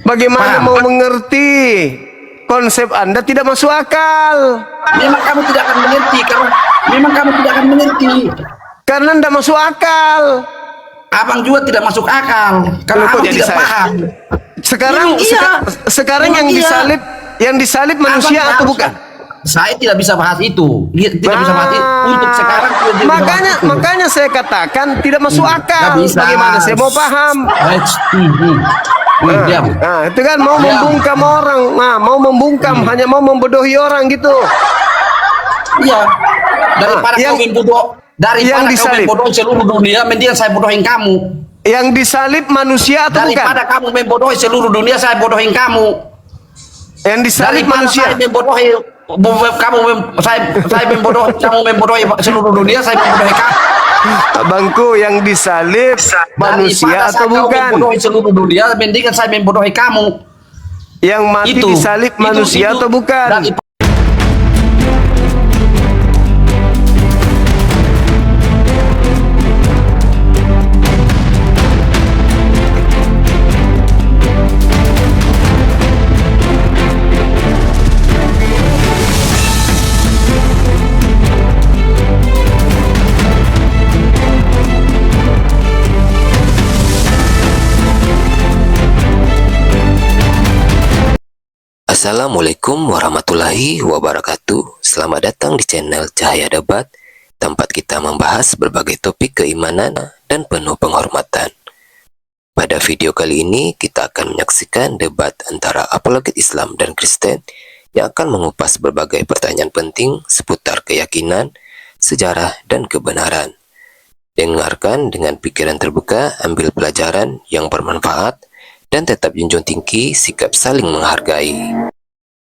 Bagaimana Paham? mau mengerti? Konsep Anda tidak masuk akal. Memang kamu tidak akan mengerti karena memang kamu tidak akan mengerti. Karena tidak masuk akal. Abang juga tidak masuk akal karena Loh, kok abang jadi tidak saya? paham. Sekarang Memang iya. sekarang Memang iya. yang disalib manusia Abang atau harus- bukan? Saya tidak bisa bahas itu. Tidak bisa bahas itu. Untuk sekarang tidak bisa bahas itu. makanya saya katakan tidak masuk Nggak akal. bisa. Bagaimana saya mau paham? Diam. Nah, itu kan mau Diam. membungkam orang. Nah, mau membungkam, hanya mau membodohi orang gitu. Iya. Daripada yang- kau membodoh, yang daripada kau disalib. membodohi seluruh dunia, mendingan saya bodohin kamu. Yang disalib manusia atau bukan? Daripada kamu membodohi seluruh dunia, saya bodohin kamu. Yang disalib Daripada manusia. saya membodohi saya membodohi kamu membodohi seluruh dunia, saya membodohi kamu. Bangku, yang disalib manusia Daripada atau kau bukan? membodohi seluruh dunia, mendingan saya membodohi kamu. Yang mati disalib manusia atau bukan? Assalamualaikum warahmatullahi wabarakatuh. Selamat datang di channel Cahaya Debat, tempat kita membahas berbagai topik keimanan dan penuh penghormatan. Pada video kali ini kita akan menyaksikan debat antara apologet Islam dan Kristen yang akan mengupas berbagai pertanyaan penting seputar keyakinan, sejarah, dan kebenaran. Dengarkan dengan pikiran terbuka, ambil pelajaran yang bermanfaat, dan tetap junjung tinggi sikap saling menghargai.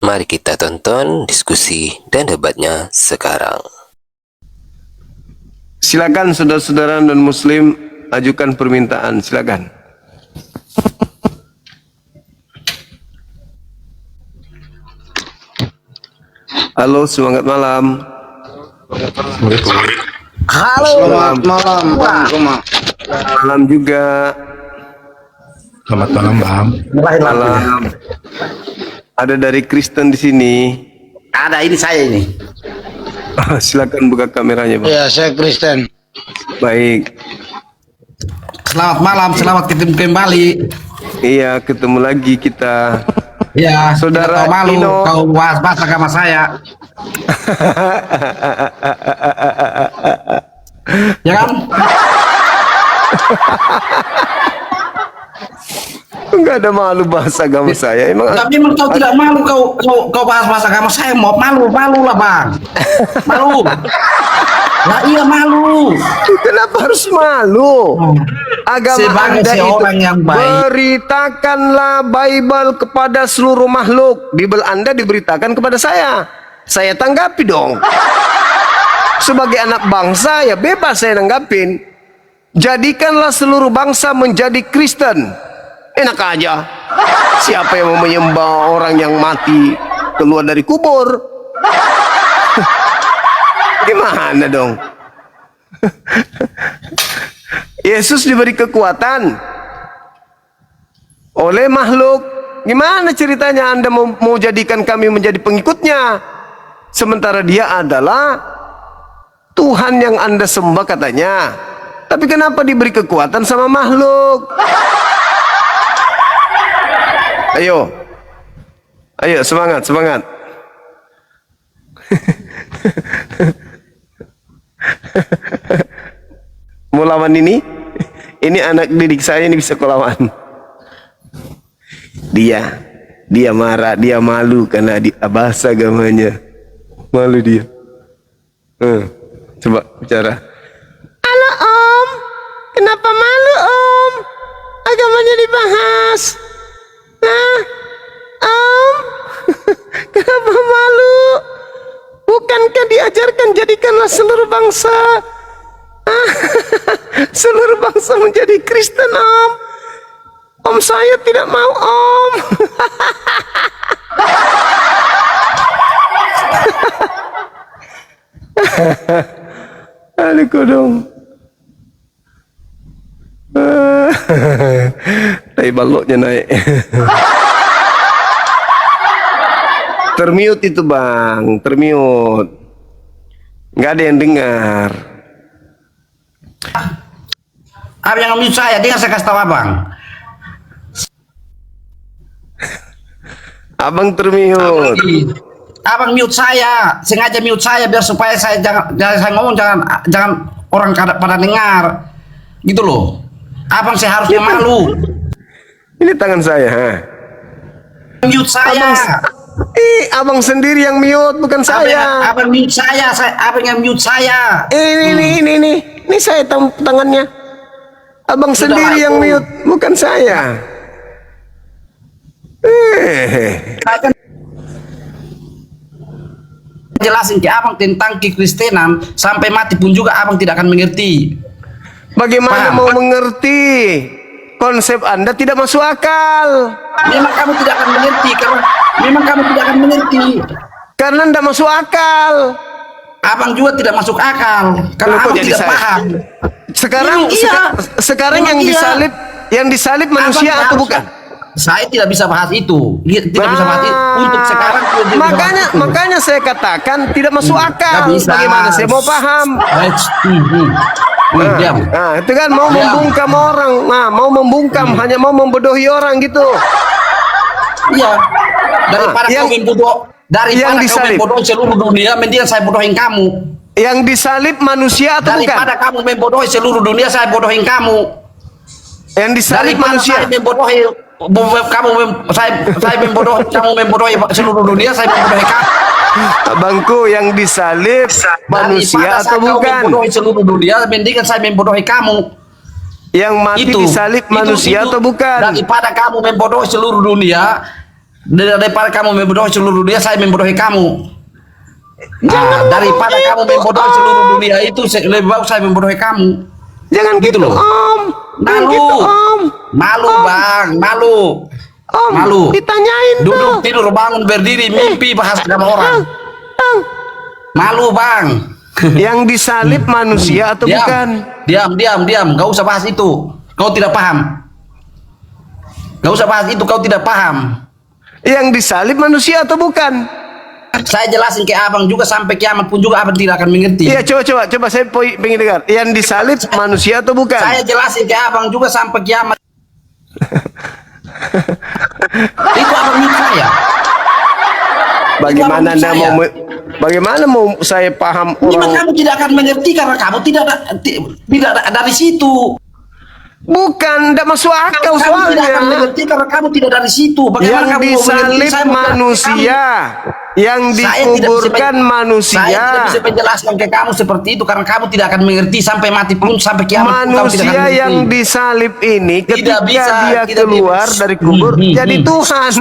Mari kita tonton diskusi dan debatnya sekarang. Silakan saudara-saudara dan muslim ajukan permintaan, silakan. Halo, semangat malam. Halo, selamat malam, Bang Roma. Malam juga. Selamat malam, Bang. Malam. Ada dari Kristen di sini. Ada, ini saya ini. Silakan buka kameranya, Bang. Ya, saya Kristen. Baik. Selamat malam, selamat ketemu kembali. Iya, ketemu lagi kita. Ya, Saudara tidak tahu malu Ino. kau bahas agama saya. Ya kan? Enggak ada malu bahasa agama saya. Emang Tapi memang kau tidak malu kau bahas agama saya. Mau malu lah, Bang. Malu. Lah iya malu. kenapa harus malu? Agama Sebagai Anda itu seorang yang baik. beritakanlah Bible kepada seluruh makhluk. Bible Anda diberitakan kepada saya. Saya tanggapi dong. Sebagai anak bangsa ya bebas saya nanggapin. Jadikanlah seluruh bangsa menjadi Kristen. Enak aja. Siapa yang mau menyembah orang yang mati keluar dari kubur? Gimana dong? Yesus diberi kekuatan oleh makhluk. Gimana ceritanya Anda mau jadikan kami menjadi pengikutnya? Sementara dia adalah Tuhan yang Anda sembah katanya. Tapi kenapa diberi kekuatan sama makhluk? Ayo. Ayo, semangat, semangat. Mau lawan ini? Ini anak didik saya ini bisa kelawan. Dia marah, dia malu karena bahasa agamanya. Malu dia. Coba bicara. Halo Om, kenapa malu Om? Agamanya dibahas. Nah, Om, kenapa malu? Bukankah diajarkan jadikanlah seluruh bangsa seluruh bangsa menjadi Kristen Om? Om saya tidak mau Om. Aduh kodong. Tapi tai baloknya naik. Termute itu bang, termute. Nggak ada yang dengar. Abang yang mute saya, dengar saya kasih tahu abang. Abang termute. Abang mute saya, sengaja mute saya biar supaya saya jangan saya ngomong jangan orang pada dengar, gitu loh. Abang saya harusnya malu. Ini tangan saya. Ha? Mute saya. Abang sendiri yang mute, bukan saya. Abang mute saya, abang yang mute saya. Ini saya tangannya. Abang Sudah sendiri lah, yang itu. mute, bukan saya. Saya kan jelasin ke abang tentang kekristenan sampai mati pun juga abang tidak akan mengerti. Bagaimana Paham? mau mengerti? Konsep Anda tidak masuk akal. Memang kamu tidak akan mengerti Karena Anda masuk akal. Abang juga tidak masuk akal karena Loh, kok abang jadi tidak saya? paham. Sekarang Memang iya. sekarang Memang iya. yang disalib manusia Abang atau harus- bukan? Saya tidak bisa bahas itu. Tidak bisa bahas itu. Untuk sekarang tidak bisa bahas itu. makanya saya katakan tidak masuk Nggak akal. bisa. Bagaimana saya mau paham? Baik. Diam. Nah, itu kan mau Diam. membungkam orang. Nah, mau membungkam hanya mau membodohi orang gitu. Iya. Daripada yang- kau membodoh, yang daripada kau disalib. membodohi seluruh dunia, mendingan saya bodohin kamu. Yang disalib manusia atau bukan? Daripada kamu membodohi seluruh dunia, saya bodohin kamu. Yang disalib Daripada manusia. saya membodohi saya membodohi kamu membodohi seluruh dunia, saya membodohi kamu. Abangku, yang disalib manusia Daripada atau kau bukan? membodohi seluruh dunia, mendingan saya membodohi kamu. Yang mati disalib manusia atau bukan? Daripada kamu membodohi seluruh dunia, daripada kamu membodohi seluruh dunia, saya membodohi kamu. Daripada kamu membodohi seluruh dunia itu lebih bagus saya membodohi kamu. Jangan gitu, loh. Om. Jangan Malu, gitu, Om. malu bang, malu. Om, Malu. ditanyain tuh. Duduk tidur bangun berdiri mimpi bahas sama orang. Bang, Malu bang. yang disalib manusia atau bukan? Diam. Gak usah bahas itu. Kau tidak paham. Gak usah bahas itu. Kau tidak paham. Yang disalib manusia atau bukan? Saya jelasin ke abang juga sampai kiamat pun juga abang tidak akan mengerti. Iya, coba saya pengen dengar. Yang disalib manusia atau bukan? Saya jelasin ke abang juga sampai kiamat. Itu abang mute saya. Bagaimana Itu Anda abang mau saya. bagaimana mau saya paham Memang orang? kamu tidak akan mengerti karena kamu tidak dari situ. Bukan, tidak masuk akal Kamu tidak akan soalnya. mengerti karena kamu tidak dari situ. Bagaimana Yang kamu mau mengerti? disalib Saya mau manusia, yang Saya tidak bisa dikuburkan Saya manusia. tidak bisa menjelaskan ke kamu seperti itu karena kamu tidak akan mengerti sampai mati pun sampai kiamat pun kamu tidak akan Manusia mengerti. yang disalib ini ketika bisa, dia tidak keluar bisa. dari kubur jadi Tuhan.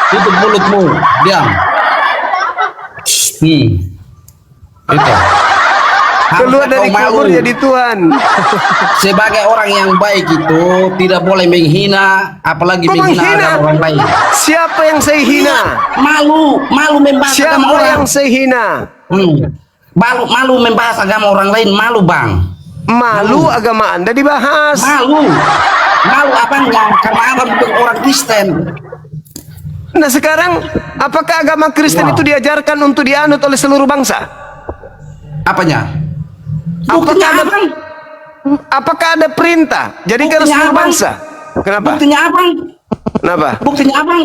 Tutup mulutmu, diam. Itu. Keluar Harusnya dari kau kubur malu. jadi Tuhan. Sebagai orang yang baik itu tidak boleh menghina, apalagi Kok menghina menghina? agama orang lain. Siapa yang saya hina? Malu membahas agama Siapa orang. yang saya hina? Malu membahas agama orang lain, malu bang. Malu agama Anda dibahas. Malu abangnya karena abang bukan orang Kristen. Nah sekarang, apakah agama Kristen itu diajarkan untuk dianut oleh seluruh bangsa? Apanya? Apakah ada perintah? Jadikan Buktinya seluruh apa? bangsa. Kenapa? Buktinya abang? Kenapa? Buktinya abang?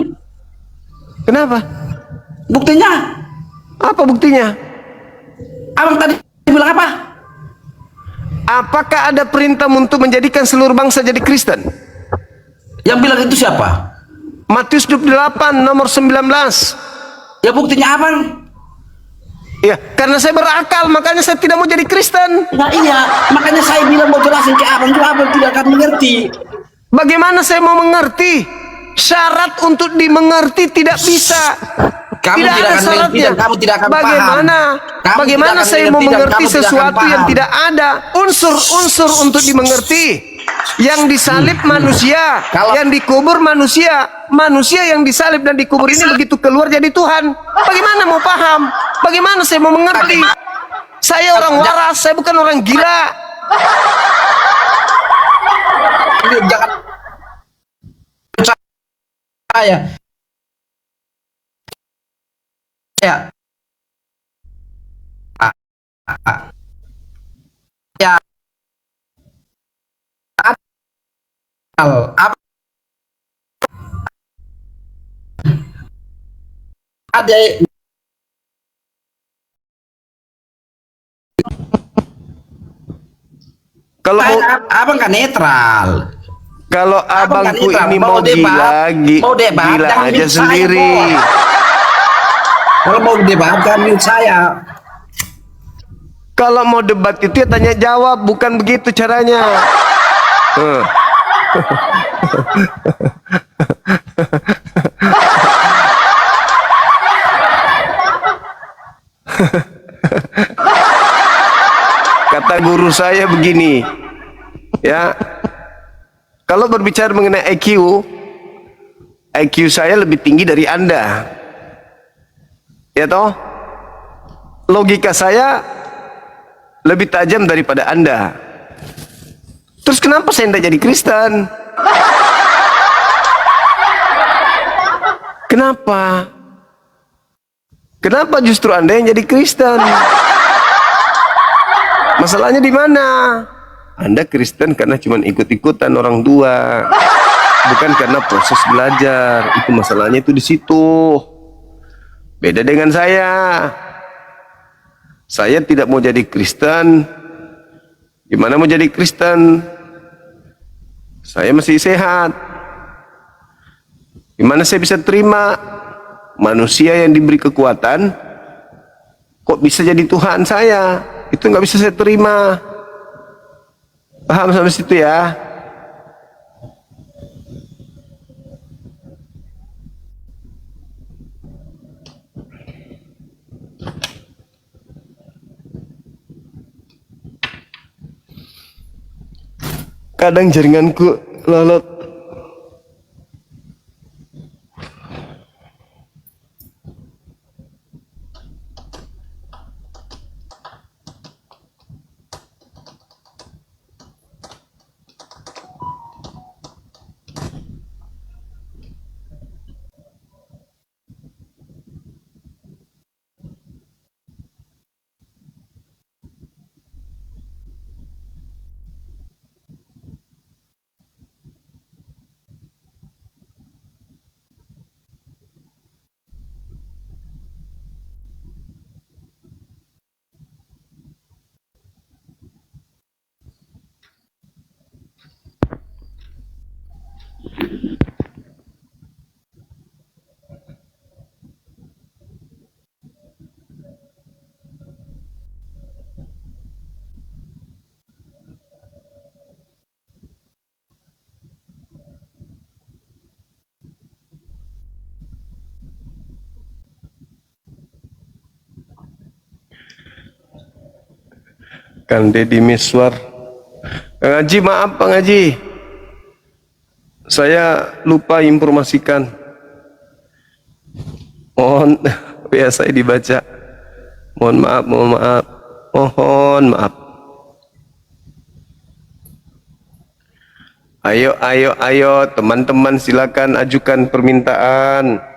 Kenapa? Buktinya? Apa buktinya? Abang tadi bilang apa? Apakah ada perintah untuk menjadikan seluruh bangsa jadi Kristen? Yang bilang itu siapa? Matius 28 nomor 19. Ya buktinya abang? Ya, karena saya berakal, makanya saya tidak mau jadi Kristen. Nah iya, makanya saya bilang mau jelasin ke abang juga abang tidak akan mengerti. Bagaimana saya mau mengerti? Syarat untuk dimengerti tidak bisa. Kamu tidak akan mengerti dan kamu tidak akan paham. Bagaimana? Kamu Bagaimana tidak akan saya mau mengerti dan mengerti kamu tidak akan sesuatu yang paham. tidak ada? Unsur-unsur untuk dimengerti. Yang disalib manusia, Kalau- yang dikubur manusia. Manusia yang disalib dan dikubur ini begitu keluar jadi Tuhan. Bagaimana mau paham? Bagaimana saya mau mengerti? Saya orang waras, saya bukan orang gila. Jangan saya. Ya, ah, ah, ya, apa ada Kalau mau abang kan netral. kalau Abang kan abangku netral. ini mau Mau debat, gila jangan aja mute saya, sendiri. bos. Kalau mau debat, jangan mute saya. Kalau mau debat itu ya tanya jawab, bukan begitu caranya. Eh. Kata guru saya begini, ya, kalau berbicara mengenai IQ saya lebih tinggi dari Anda, ya toh? Logika saya lebih tajam daripada Anda. Terus kenapa saya tidak jadi Kristen? Kenapa? Kenapa justru Anda yang jadi Kristen? Masalahnya di mana? Anda Kristen karena cuma ikut-ikutan orang tua, bukan karena proses belajar. Itu masalahnya itu di situ. Beda dengan saya. Saya tidak mau jadi Kristen. Gimana mau jadi Kristen? Saya masih sehat. Gimana saya bisa terima manusia yang diberi kekuatan kok bisa jadi Tuhan saya? Itu nggak bisa saya terima. Paham sampai situ ya? Kadang jaringanku lolot. Kang Deddy Miswar. Kang Haji, maaf Bang Haji, saya lupa informasikan. Mohon WA saya dibaca. Mohon maaf, mohon maaf, mohon maaf. Ayo, ayo, ayo, teman-teman silakan ajukan permintaan.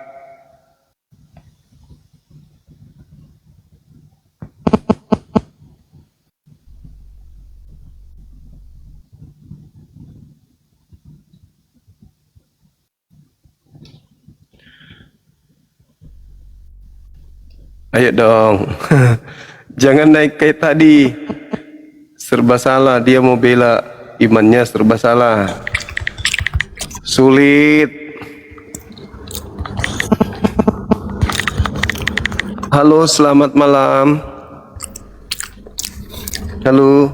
Ayo dong. Jangan naik kayak tadi. Serba salah, dia mau bela imannya serba salah. Sulit. Halo, selamat malam. Halo.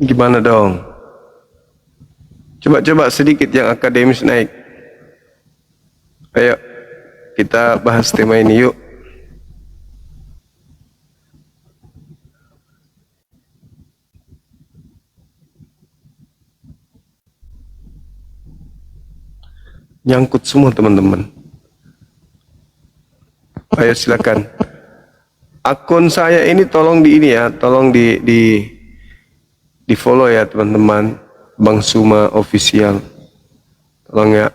Gimana dong? Coba-coba sedikit yang akademis naik. Ayo, kita bahas tema ini yuk. Nyangkut semua teman-teman. Ayo silakan. Akun saya ini tolong di ini ya, tolong di follow ya teman-teman. Bang Suma Official. Tolong ya.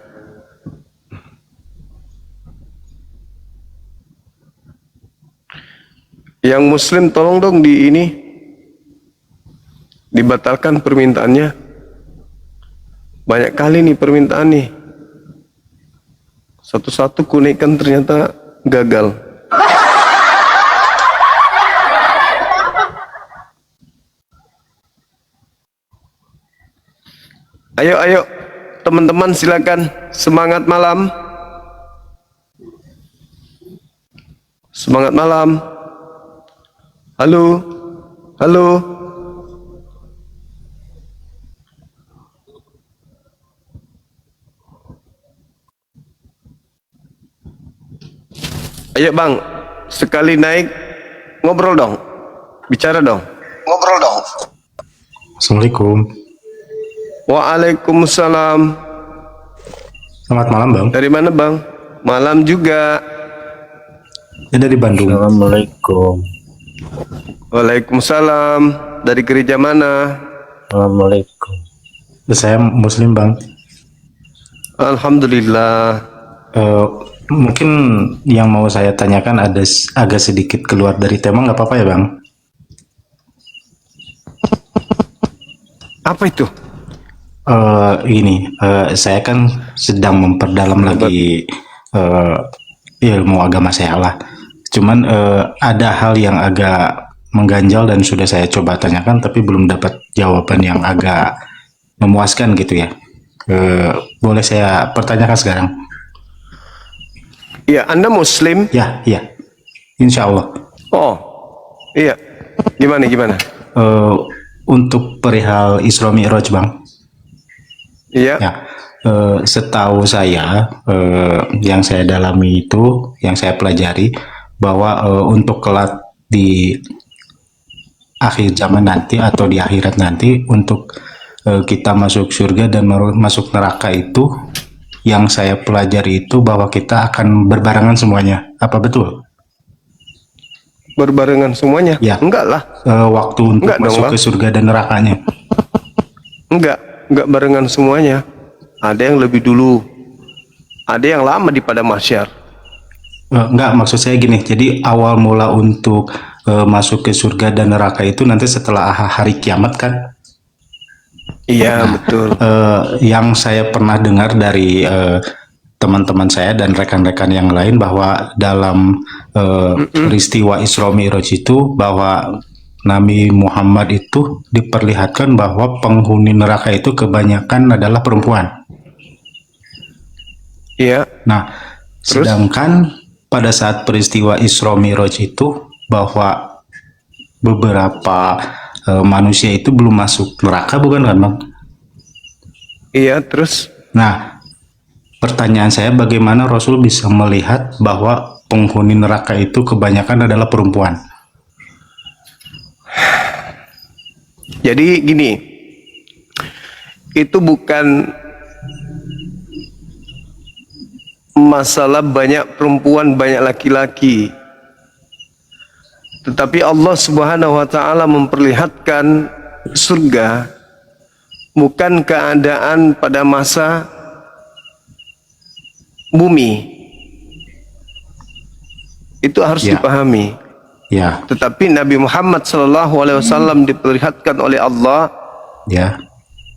Yang Muslim tolong dong di ini dibatalkan permintaannya. Banyak kali nih permintaan nih. Satu-satu kunaikkan ternyata gagal. Ayo teman-teman silakan, semangat malam. Semangat malam. Halo. Halo. Ayo Bang, sekali naik ngobrol dong. Bicara dong. Ngobrol dong. Assalamualaikum. Waalaikumsalam. Selamat malam bang. Dari mana Bang? Malam juga. Ya dari Bandung. Assalamualaikum. Waalaikumsalam. Dari gereja mana? Assalamualaikum. Saya Muslim bang. Alhamdulillah. Mungkin yang mau saya tanyakan ada agak sedikit keluar dari tema, nggak apa-apa ya bang? Apa itu? Saya kan sedang memperdalam lagi ilmu agama saya lah. Cuman ada hal yang agak mengganjal dan sudah saya coba tanyakan tapi belum dapat jawaban yang agak memuaskan gitu ya. Boleh saya pertanyakan sekarang? Iya, Anda Muslim? Ya, insya Allah. Oh, iya. Gimana? Untuk perihal Isra Mi'raj bang. Iya. Ya, setahu saya yang saya dalami itu, yang saya pelajari bahwa untuk kelak di akhir zaman nanti atau di akhirat nanti untuk kita masuk surga dan masuk neraka itu, yang saya pelajari itu bahwa kita akan berbarengan semuanya. Apa betul? Berbarengan semuanya? Ya. Enggak lah. Waktu untuk Enggak dong, masuk Bang. ke surga dan nerakanya. Enggak barengan semuanya. Ada yang lebih dulu. Ada yang lama di padang mahsyar. Enggak, maksud saya gini. Jadi awal mula untuk masuk ke surga dan neraka itu nanti setelah hari kiamat kan? Iya, betul. Yang saya pernah dengar dari teman-teman saya dan rekan-rekan yang lain bahwa dalam peristiwa Isra Mi'raj itu bahwa Nabi Muhammad itu diperlihatkan bahwa penghuni neraka itu kebanyakan adalah perempuan. Iya. Nah, Terus? sedangkan pada saat peristiwa Isra Mi'raj itu bahwa beberapa manusia itu belum masuk neraka, bukan kan bang? Iya, terus? Nah, pertanyaan saya bagaimana Rasul bisa melihat bahwa penghuni neraka itu kebanyakan adalah perempuan? Jadi gini. Itu bukan masalah banyak perempuan, banyak laki-laki. Tetapi Allah Subhanahu wa taala memperlihatkan surga bukan keadaan pada masa bumi. Itu harus Ya. dipahami. Ya, Tetapi Nabi Muhammad SAW diperlihatkan oleh Allah ya.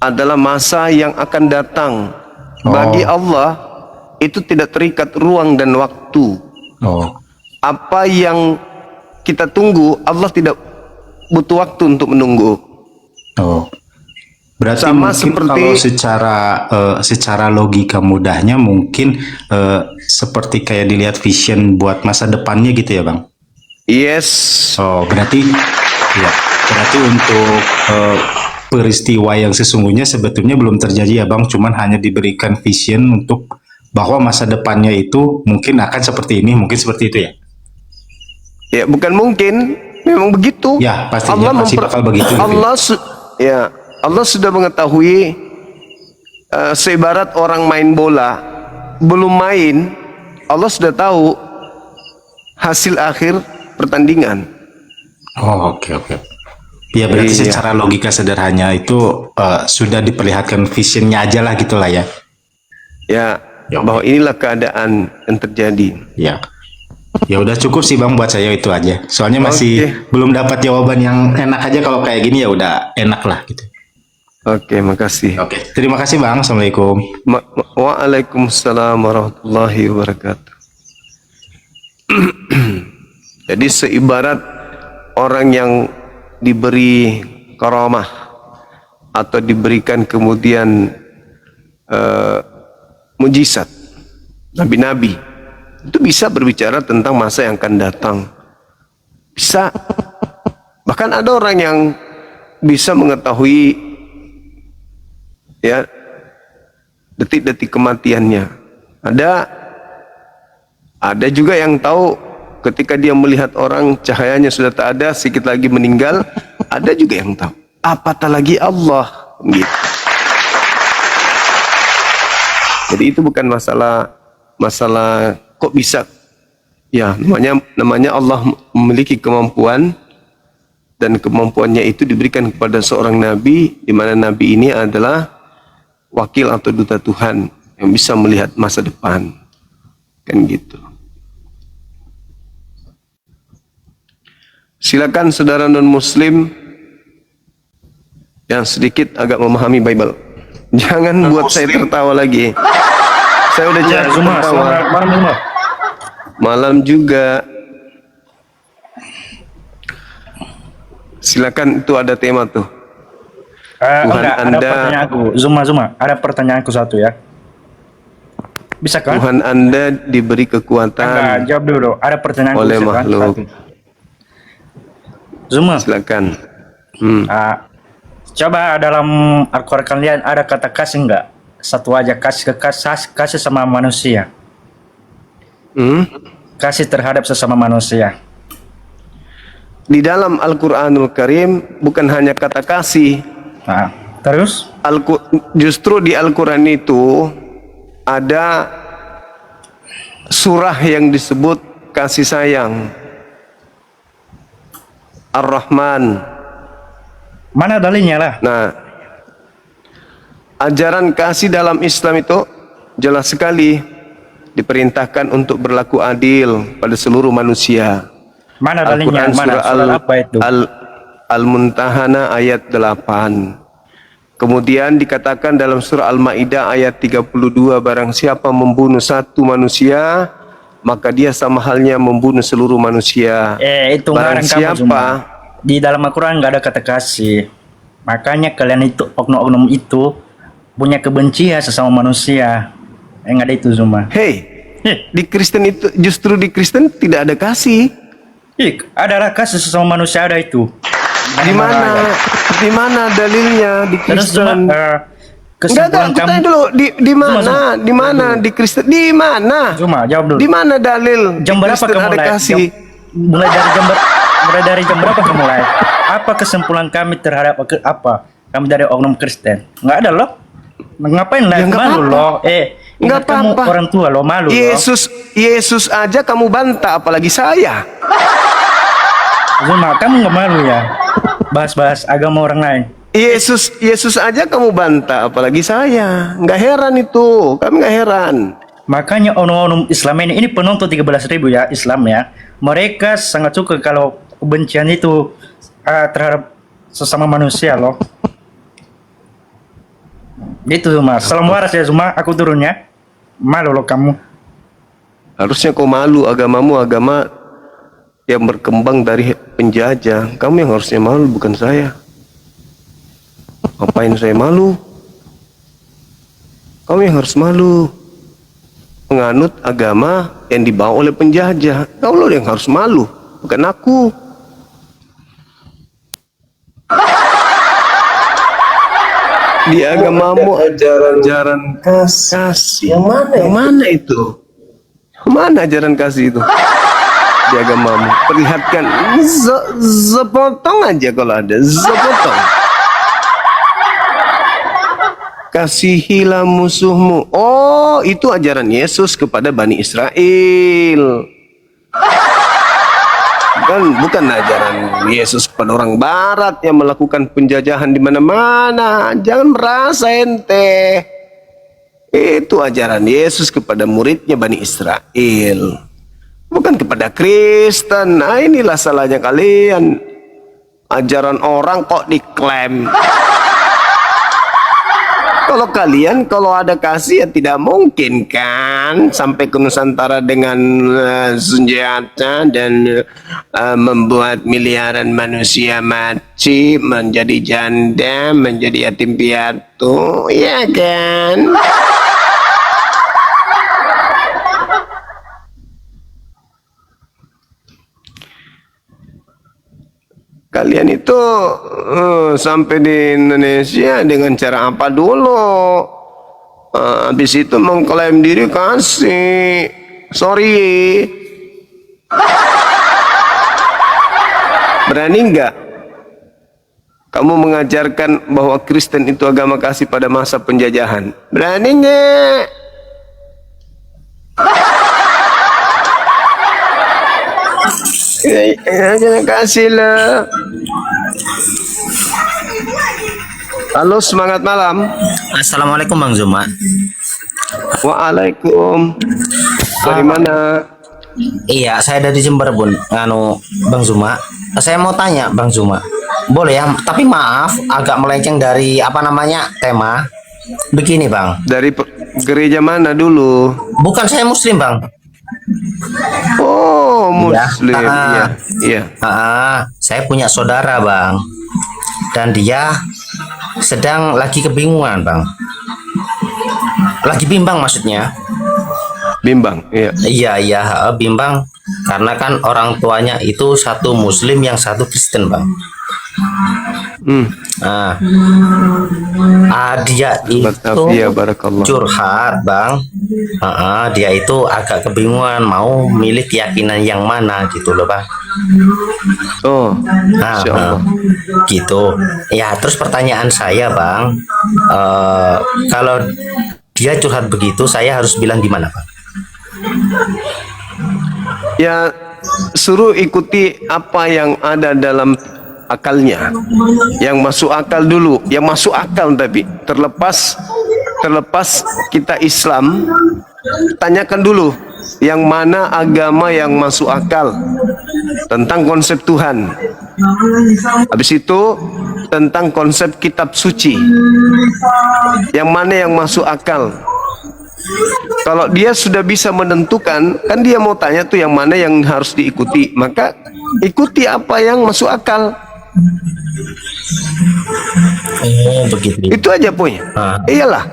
adalah masa yang akan datang. Bagi Allah itu tidak terikat ruang dan waktu. Oh, Apa yang kita tunggu, Allah tidak butuh waktu untuk menunggu. oh. Berarti Sama mungkin seperti- kalau secara logika mudahnya mungkin seperti kayak dilihat vision buat masa depannya gitu ya bang? Yes. Oh, berarti ya, berarti untuk peristiwa yang sesungguhnya sebetulnya belum terjadi ya bang, cuman hanya diberikan vision untuk bahwa masa depannya itu mungkin akan seperti ini, mungkin seperti itu ya. Ya, bukan mungkin, memang begitu. Ya, pastinya pasti bakal begitu. Allah sudah mengetahui, seibarat orang main bola, belum main, Allah sudah tahu hasil akhir pertandingan. Oh, oke. Ya berarti Iya. secara logika sederhana itu sudah diperlihatkan visionnya aja lah gitulah ya. Ya, Ya, bahwa inilah keadaan yang terjadi. Ya. Ya udah cukup sih Bang buat saya itu aja. Soalnya masih belum dapat jawaban yang enak aja, kalau kayak gini ya udah enak lah gitu. Oke, makasih. Oke. Terima kasih Bang. Assalamualaikum. Waalaikumsalam warahmatullahi wabarakatuh. Jadi seibarat orang yang diberi karamah atau diberikan kemudian mujizat, nabi-nabi itu bisa berbicara tentang masa yang akan datang. Bisa. Bahkan ada orang yang bisa mengetahui ya detik-detik kematiannya. Ada juga yang tahu ketika dia melihat orang cahayanya sudah tak ada, sedikit lagi meninggal. Ada juga yang tahu. Apatah lagi Allah gitu. Jadi itu bukan masalah kok bisa. Ya, namanya Allah memiliki kemampuan, dan kemampuannya itu diberikan kepada seorang nabi, di mana nabi ini adalah wakil atau duta Tuhan yang bisa melihat masa depan. Kan gitu. Silakan saudara non muslim yang sedikit agak memahami Bible. Jangan buat saya tertawa lagi. Saya udah Ya, capek Zuma, tertawa. selamat malam Zuma. Malam juga. Silakan, itu ada tema tuh. Tuhan Enggak, ada Anda- pertanyaanku. Zuma, ada pertanyaanku satu ya. Bisa kan? Tuhan Anda diberi Enggak, kekuatan jawab dulu. Ada pertanyaanku. oleh bisa kan? makhluk. Satu. Zuma, Silakan. coba dalam Al-Quran kalian ada kata kasih enggak? Satu aja, kasih sama manusia. Kasih terhadap sesama manusia. Di dalam Al-Quranul Karim bukan hanya kata kasih. Nah, terus? Justru di Al-Quran itu ada surah yang disebut kasih sayang. Ar-Rahman. Mana dalilnya lah? Nah, ajaran kasih dalam Islam itu jelas sekali diperintahkan untuk berlaku adil pada seluruh manusia. Mana dalilnya? Al-Quran Mana? surah Surat apa itu? Al-Muntahana ayat 8. Kemudian dikatakan dalam surah Al-Maidah ayat 32, barang siapa membunuh satu manusia, maka dia sama halnya membunuh seluruh manusia. Itu Barang ngarang kamu siapa Zuma. Di dalam Al-Quran nggak ada kata kasih. Makanya kalian itu, oknum-oknum itu punya kebencian sesama manusia. Nggak ada itu Zuma. Hei, di Kristen itu, justru di Kristen tidak ada kasih. Ada kasih sesama manusia, ada itu. Di mana? Di mana dalilnya di Terus Zuma, Kristen? Enggak, kesimpulan aku kamu tanya dulu, di mana? Zuma. Di mana di Kristen? Di mana? Zuma, jawab dulu. Di mana dalil Jam di berapa Kristen kamu ada live? kasih? Mulai dari jam berapa kamu live? Apa kesimpulan kami terhadap apa? Kami dari oknum Kristen. Nggak ada loh. Ngapain live? nggak Malu apa-apa. loh. Nggak Ingat kamu apa-apa. orang tua loh, malu loh. Yesus aja kamu bantah, apalagi saya. Zuma, kamu nggak malu ya? Bahas-bahas agama orang lain. Yesus aja kamu bantah, apalagi saya. Nggak heran itu, kami nggak heran. Makanya oknum Islam ini penonton 13.000 ya, Islam ya. Mereka sangat suka kalau kebencian itu terhadap sesama manusia loh. Gitu Zuma. Salam waras ya Zuma, aku turunnya. Malu loh kamu. Harusnya kau malu, agamamu agama yang berkembang dari penjajah. Kamu yang harusnya malu, bukan saya. Ngapain saya malu? Kamu yang harus malu. Menganut agama yang dibawa oleh penjajah. Kau loh yang harus malu, bukan aku. Di agamamu ajaran kasih. Yang mana itu? Yang mana ajaran kasih itu? Di agamamu. Perlihatkan sepotong aja kalau ada. Sepotong. kasihilah musuhmu. Oh, itu ajaran Yesus kepada Bani Israel. Bukan ajaran Yesus kepada orang Barat yang melakukan penjajahan di mana-mana. Jangan merasa ente. Itu ajaran Yesus kepada muridnya Bani Israel. Bukan kepada Kristen. Nah, inilah salahnya kalian. Ajaran orang kok diklaim. Kalau ada kasih ya tidak mungkin kan sampai ke Nusantara dengan senjata dan membuat miliaran manusia mati, menjadi janda, menjadi yatim piatu, ya kan? Kalian itu sampai di Indonesia dengan cara apa dulu? Habis itu mengklaim diri kasih. Sorry. Berani enggak kamu mengajarkan bahwa Kristen itu agama kasih pada masa penjajahan? Berani enggak? Terima kasih lah. Halo, semangat malam. Assalamualaikum Bang Zuma. Waalaikum. Dari mana? Iya, saya dari Jember Bun. Bang Zuma. Saya mau tanya Bang Zuma. Boleh ya, tapi maaf agak melenceng dari tema. Begini Bang. Dari gereja mana dulu? Bukan, saya Muslim Bang. Oh, Muslim. Iya. Saya punya saudara Bang. Dan dia sedang lagi kebingungan Bang. Lagi bimbang maksudnya. Bimbang, iya. Iya, bimbang karena kan orang tuanya itu satu Muslim yang satu Kristen Bang. Dia itu Ya, barakallah. curhat Bang. Dia itu agak kebingungan mau milih keyakinan yang mana gitu loh Bang. Oh, Masya Allah. Gitu. Ya, terus pertanyaan saya Bang, kalau dia curhat begitu, saya harus bilang gimana Bang? Ya, suruh ikuti apa yang ada dalam akalnya, yang masuk akal dulu, yang masuk akal. Tapi terlepas kita Islam, tanyakan dulu yang mana agama yang masuk akal tentang konsep Tuhan. Habis itu tentang konsep kitab suci, yang mana yang masuk akal. Kalau dia sudah bisa menentukan, kan dia mau tanya tuh yang mana yang harus diikuti, maka ikuti apa yang masuk akal. Begitu. Itu aja poinnya. Iyalah,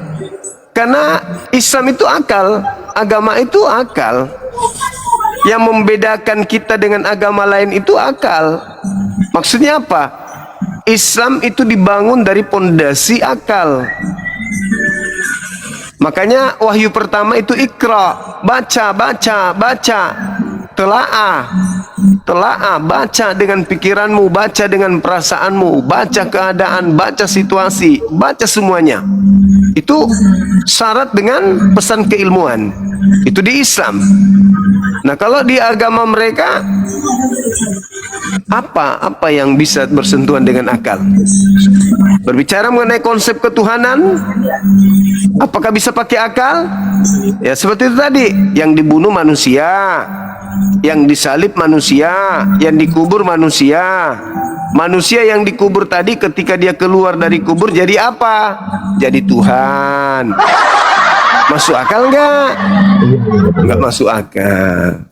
karena Islam itu akal, agama itu akal. Yang membedakan kita dengan agama lain itu akal. Maksudnya apa? Islam itu dibangun dari pondasi akal. Makanya wahyu pertama itu Iqra, baca. Telaah, baca dengan pikiranmu, baca dengan perasaanmu, baca keadaan, baca situasi, baca semuanya. Itu syarat dengan pesan keilmuan. Itu di Islam. Nah, kalau di agama mereka apa yang bisa bersentuhan dengan akal? Berbicara mengenai konsep ketuhanan, apakah bisa pakai akal? Ya seperti itu tadi, yang dibunuh manusia, yang disalib manusia, yang dikubur manusia. Manusia yang dikubur tadi ketika dia keluar dari kubur jadi apa? Jadi Tuhan. Masuk akal enggak? Enggak masuk akal.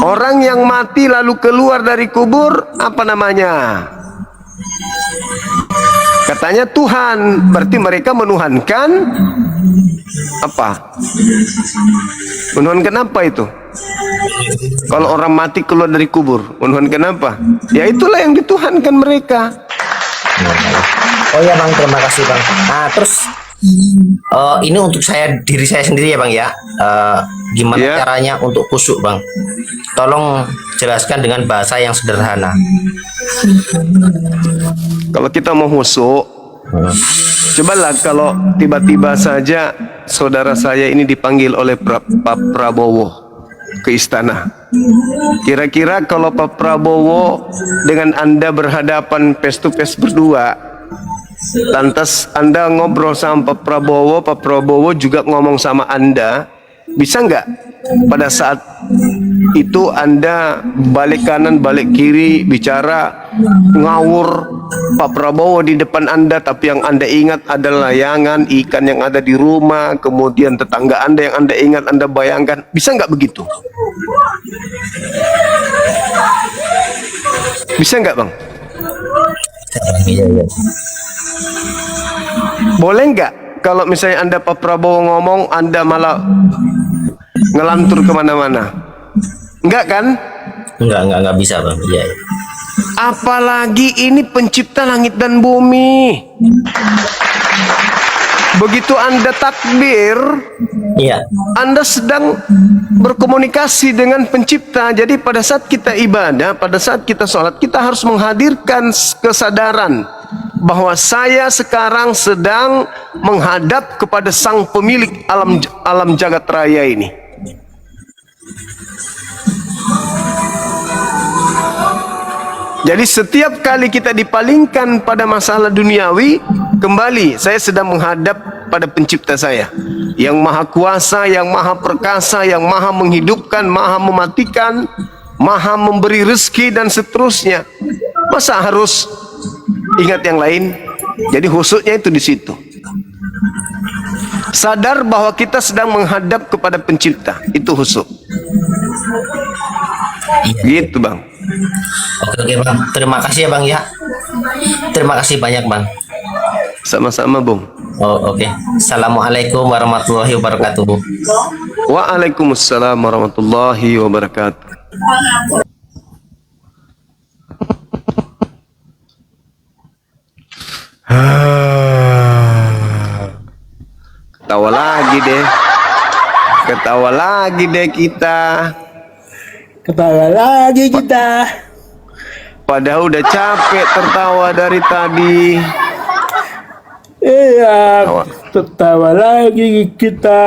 Orang yang mati lalu keluar dari kubur, apa namanya? Katanya Tuhan. Berarti mereka menuhankan apa? Menuhankan apa itu? Kalau orang mati keluar dari kubur, menuhankan apa? Ya itulah yang dituhankan mereka. Oh ya Bang, terima kasih Bang. Terus ini untuk diri saya sendiri ya Bang ya. Gimana caranya untuk khusyuk Bang? Tolong jelaskan dengan bahasa yang sederhana. Kalau kita mau khusyuk, Cobalah kalau tiba-tiba saja saudara saya ini dipanggil oleh Pak Prabowo ke istana. Kira-kira kalau Pak Prabowo dengan Anda berhadapan face to face berdua, lantas Anda ngobrol sama Pak Prabowo juga ngomong sama Anda, bisa nggak pada saat itu Anda balik kanan balik kiri bicara ngawur Pak Prabowo di depan Anda, tapi yang Anda ingat adalah layangan ikan yang ada di rumah, kemudian tetangga Anda yang Anda ingat, Anda bayangkan, bisa nggak begitu? Bisa nggak, Bang? Iya, iya. Boleh nggak kalau misalnya Anda Pak Prabowo ngomong, Anda malah ngelantur kemana-mana? Enggak kan? Enggak bisa bang. Iya. Iya. Apalagi ini pencipta langit dan bumi. Begitu Anda takbir, Iya. Anda sedang berkomunikasi dengan pencipta. Jadi pada saat kita ibadah, pada saat kita sholat, kita harus menghadirkan kesadaran bahwa saya sekarang sedang menghadap kepada sang pemilik alam jagat raya ini. Jadi setiap kali kita dipalingkan pada masalah duniawi, kembali saya sedang menghadap pada pencipta saya yang maha kuasa, yang maha perkasa, yang maha menghidupkan, maha mematikan, maha memberi rezeki dan seterusnya. Masa harus ingat yang lain? Jadi khususnya itu di situ. Sadar bahwa kita sedang menghadap kepada pencipta, itu khusus. Gitu bang. Oke bang, terima kasih ya bang ya. Terima kasih banyak bang. Sama-sama bung. Oh oke. Assalamualaikum warahmatullahi wabarakatuh. Waalaikumsalam warahmatullahi wabarakatuh. Ketawa lagi deh. Ketawa lagi deh kita. Ketawa lagi kita. Padahal udah capek tertawa dari tadi. Iya, Ketawa. ketawa lagi kita.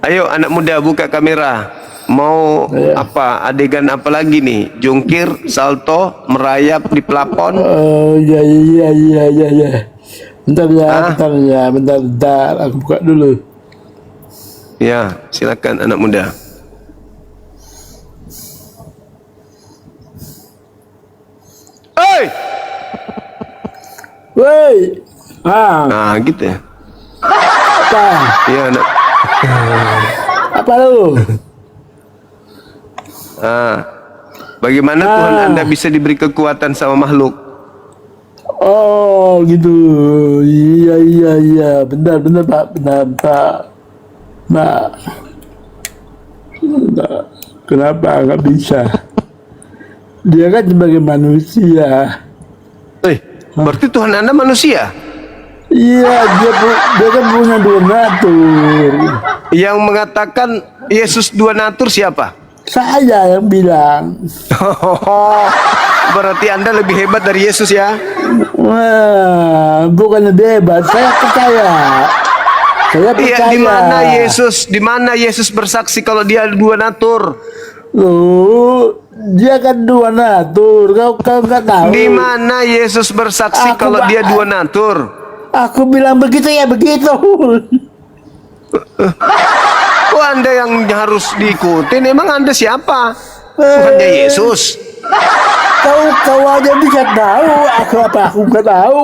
Ayo anak muda buka kamera. Mau apa? Adegan apa lagi nih? Jungkir, salto, merayap di plafon. Oh iya. Bentar ya, bentar. Aku buka dulu. Ya, silakan anak muda. Hei! Woi, Nah, gitu ya. apa? Iya, anak. Apa lu? Bagaimana Tuhan Anda bisa diberi kekuatan sama makhluk? Oh gitu. Iya. Bentar Pak. Nah, kenapa nggak bisa? Dia kan sebagai manusia. Berarti Tuhan Anda manusia? Iya, dia kan punya dua natur. Yang mengatakan Yesus dua natur siapa? Saya yang bilang. Berarti Anda lebih hebat dari Yesus ya? Wah, bukan lebih hebat. Saya percaya. Saya percaya. Iya, di mana Yesus bersaksi kalau dia dua natur? Loh, dia kan dua natur. Kau nggak tahu. Di mana Yesus bersaksi kalau dia dua natur? Aku bilang begitu ya begitu. Oh, Anda yang harus diikutin. Emang Anda siapa? Bukannya Yesus. Kau aja bisa tahu. Aku nggak tahu.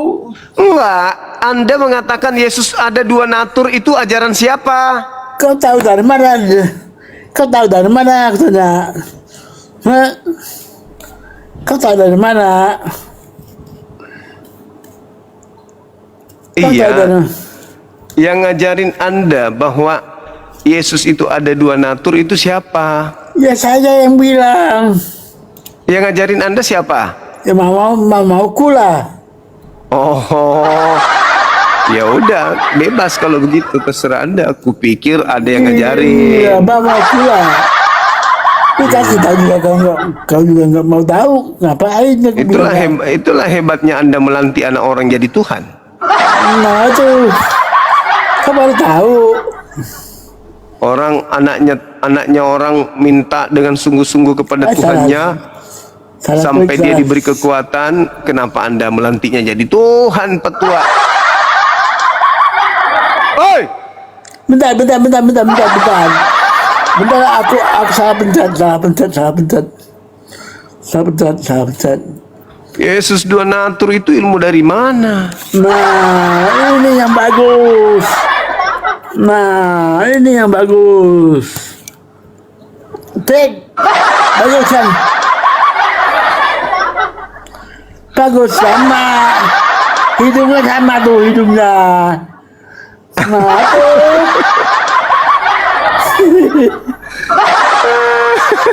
Enggak. Anda mengatakan Yesus ada dua natur, itu ajaran siapa? Kau tahu dari mana? Kau tahu dari mana? Aku tanya. Hah? Kau tahu dari mana? Kau tahu dari Iya. mana? Yang ngajarin Anda bahwa Yesus itu ada dua natur itu siapa? Ya saya yang bilang. Yang ngajarin Anda siapa? Ya mauku lah. Oh, ya udah, bebas kalau begitu, terserah Anda. Aku pikir ada yang ngajarin. Iya, mauku lah. Dikasih tahu juga kau juga nggak mau tahu, ngapain? Aku Itulah bilang, itulah hebatnya Anda melantik anak orang jadi Tuhan. nah itu, kau baru tahu. Orang anaknya orang minta dengan sungguh-sungguh kepada Tuhannya Salah sampai klik, dia salah. diberi kekuatan. Kenapa Anda melantiknya jadi Tuhan petua? Oi, Bentar, aku salah pencet. Yesus dua natur itu ilmu dari mana? Nah, ini yang bagus. Tik, bagus kan? Bagus sama. Hidungnya sama tuh, hidungnya. Nah, tuh.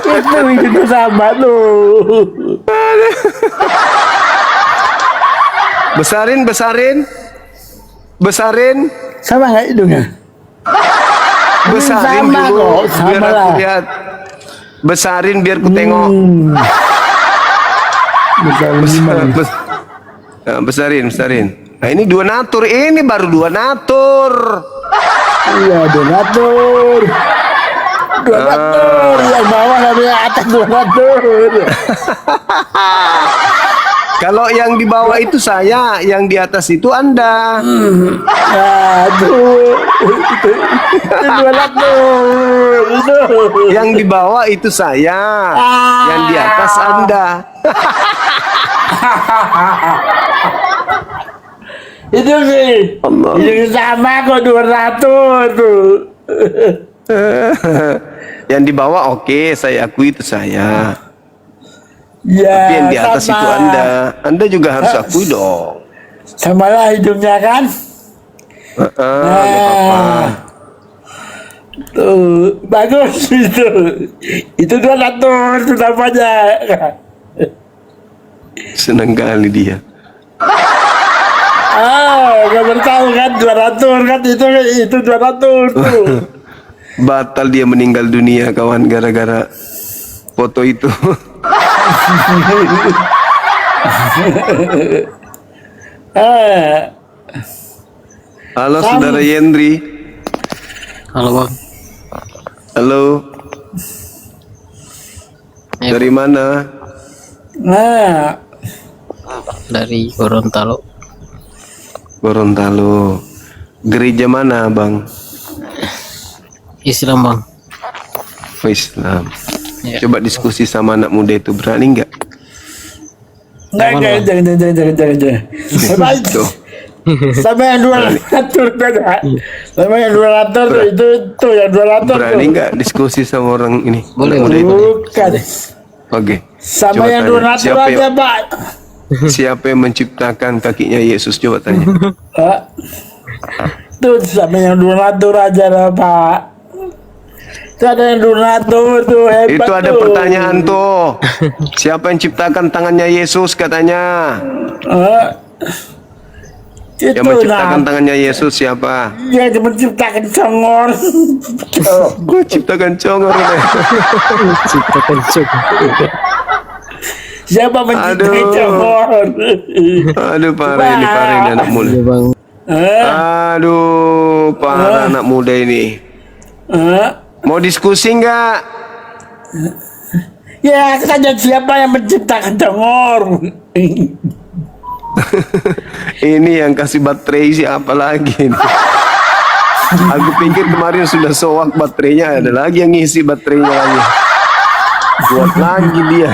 Itu hidungnya sama tuh. Besarin, Sama nggak hidungnya? besarin Sama dulu kok, sama biar aku lah. lihat. Besarin biar ku tengok. Besarin. Nah ini dua natur, ini baru dua natur. Iya, donatur. Yang bawah sampai atas donatur. Kalau yang di bawah itu saya, yang di atas itu Anda. Aduh, itu donatur. Yang di bawah itu saya, yang di atas Anda. Itu sih. Itu sama kok donatur tuh. Yang di bawah oke, saya akui itu saya. Ya, Tapi yang di atas sama. itu Anda juga harus akui dong. Sama lah hidungnya kan? Nggak apa-apa. Tuh, bagus itu. Itu donatur itu namanya. Senang kali dia. Gak bertahu kan donatur kan itu donatur tuh. Batal dia meninggal dunia kawan gara-gara foto itu. Halo saudara Yendri. Halo bang. Halo. Dari mana? Nah, Dari Gorontalo. Gorontalo. Gereja mana bang? Islam bang. Oh, Islam. Ya. Coba diskusi sama anak muda itu, berani nggak? jangan. Tuh. Sama yang donatur beda. Sama yang donatur tuh yang donatur Berani tuh. nggak diskusi sama orang ini? Boleh, Anak muda itu? Bukan. Oke. Sama Coba yang tanya, donatur aja, Pak. siapa yang menciptakan kakinya Yesus? Coba tanya. Tuh sama yang donatur aja lah, Pak. Itu ada yang donatur tuh hebat. Itu ada tuh. pertanyaan tuh. Siapa yang ciptakan tangannya Yesus katanya? Itu Yang menciptakan nah, tangannya Yesus siapa? yang menciptakan congor. Gue ciptakan congor. Ciptakan juga. Siapa menciptakan Aduh. congor? Aduh parah ini anak muda. Iya bang. Aduh parah anak muda ini. Mau diskusi nggak? Ya, tanya siapa yang menciptakan congor? Ini yang kasih baterai siapa lagi? Aku pikir kemarin sudah soak baterainya, ada lagi yang ngisi baterainya lagi. Buat lagi dia.